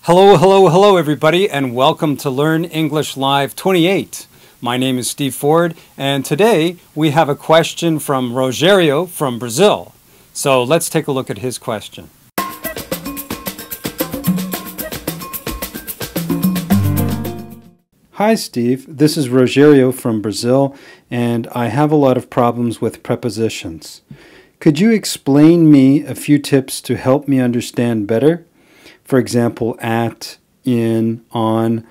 Hello, hello, hello everybody, and welcome to Learn English Live 28. My name is Steve Ford, and today we have a question from Rogério from Brazil. So let's take a look at his question. Hi Steve, this is Rogério from Brazil, and I have a lot of problems with prepositions. Could you explain me a few tips to help me understand better? For example, at, in, on.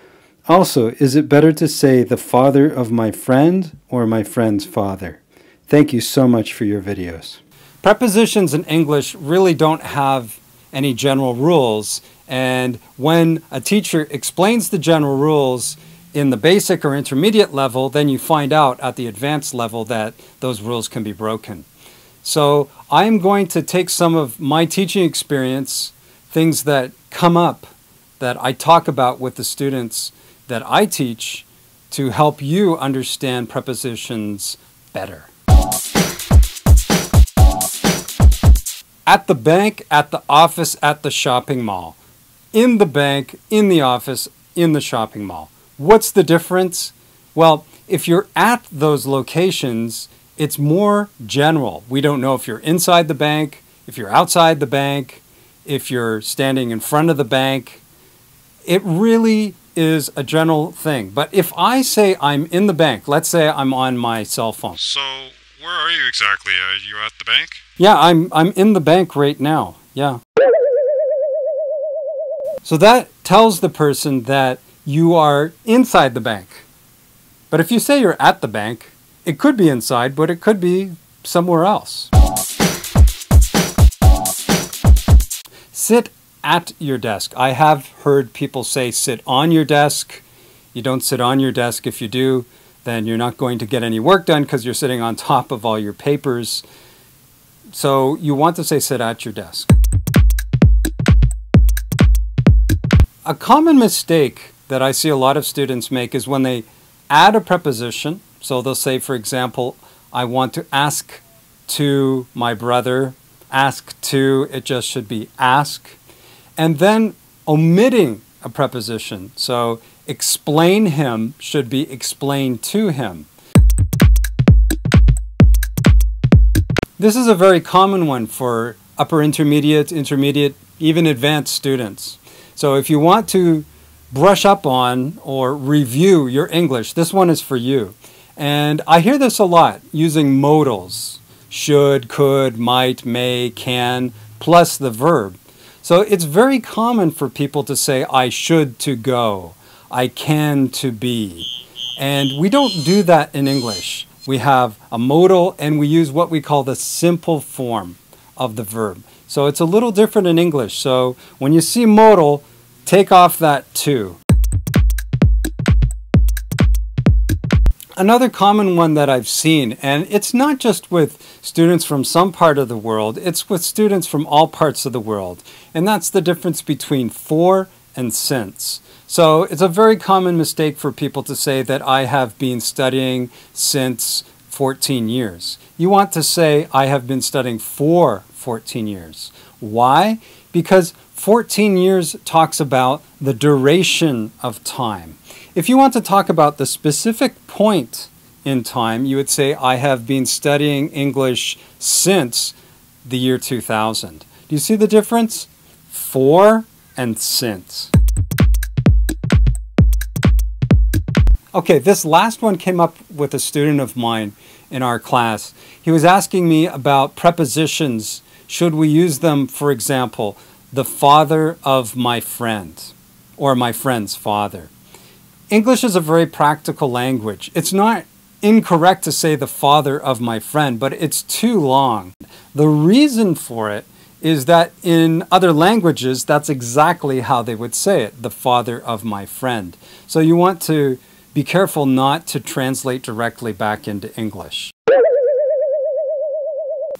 Also, is it better to say the father of my friend or my friend's father? Thank you so much for your videos. Prepositions in English really don't have any general rules, and when a teacher explains the general rules in the basic or intermediate level, then you find out at the advanced level that those rules can be broken. So I'm going to take some of my teaching experience, things that come up that I talk about with the students that I teach to help you understand prepositions better. At the bank, at the office, at the shopping mall. In the bank, in the office, in the shopping mall. What's the difference? Well, if you're at those locations, it's more general. We don't know if you're inside the bank, if you're outside the bank, if you're standing in front of the bank. It really is a general thing. But if I say I'm in the bank, let's say I'm on my cell phone. So where are you exactly? Are you at the bank? Yeah, I'm in the bank right now. Yeah. So that tells the person that you are inside the bank. But if you say you're at the bank, it could be inside, but it could be somewhere else. Sit at your desk. I have heard people say sit on your desk. You don't sit on your desk. If you do, then you're not going to get any work done because you're sitting on top of all your papers. So you want to say sit at your desk. A common mistake that I see a lot of students make is when they add a preposition. So they'll say, for example, I want to ask to my brother. Ask to, it just should be ask. And then omitting a preposition. So explain him should be explain to him. This is a very common one for upper intermediate, even advanced students. So if you want to brush up on or review your English, this one is for you. And I hear this a lot using modals. Should, could, might, may, can, plus the verb. So it's very common for people to say, I should to go, I can to be. And we don't do that in English. We have a modal and we use what we call the simple form of the verb. So it's a little different in English. So when you see modal, take off that to. Another common one that I've seen, and it's not just with students from some part of the world, it's with students from all parts of the world. And that's the difference between for and since. So it's a very common mistake for people to say that I have been studying since 14 years. You want to say I have been studying for 14 years. Why? Because 14 years talks about the duration of time. If you want to talk about the specific point in time, you would say, I have been studying English since the year 2000. Do you see the difference? For and since. Okay, this last one came up with a student of mine in our class. He was asking me about prepositions. Should we use them, for example, the father of my friend or my friend's father? English is a very practical language. It's not incorrect to say the father of my friend, but it's too long. The reason for it is that in other languages, that's exactly how they would say it, the father of my friend. So you want to be careful not to translate directly back into English.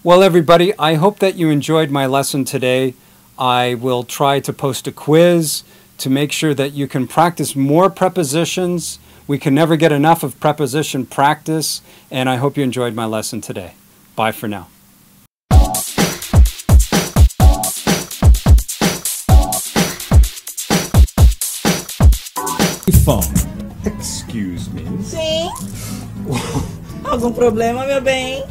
Well, everybody, I hope that you enjoyed my lesson today. I will try to post a quiz to make sure that you can practice more prepositions. We can never get enough of preposition practice, and I hope you enjoyed my lesson today. Bye for now. phone. Excuse me. Sim. Algum problema, meu bem?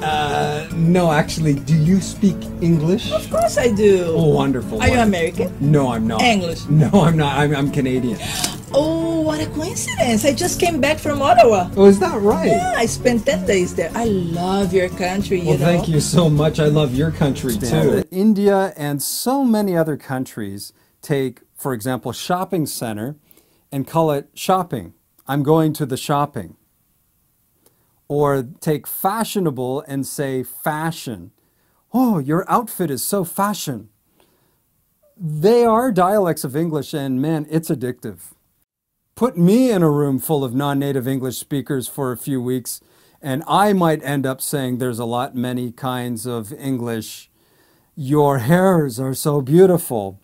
No, actually, do you speak English? Of course I do. Oh, wonderful. Are you American? No, I'm not. English? No, I'm not. I'm Canadian. Oh, what a coincidence. I just came back from Ottawa. Oh, is that right? Yeah, I spent 10 days there. I love your country, you Well, know. thank you so much. I love your country, too. India and so many other countries take, for example, shopping center and call it shopping. I'm going to the shopping. Or take fashionable and say fashion. Oh, your outfit is so fashion. They are dialects of English, and man, it's addictive. Put me in a room full of non-native English speakers for a few weeks, and I might end up saying there's a lot many kinds of English. Your hairs are so beautiful.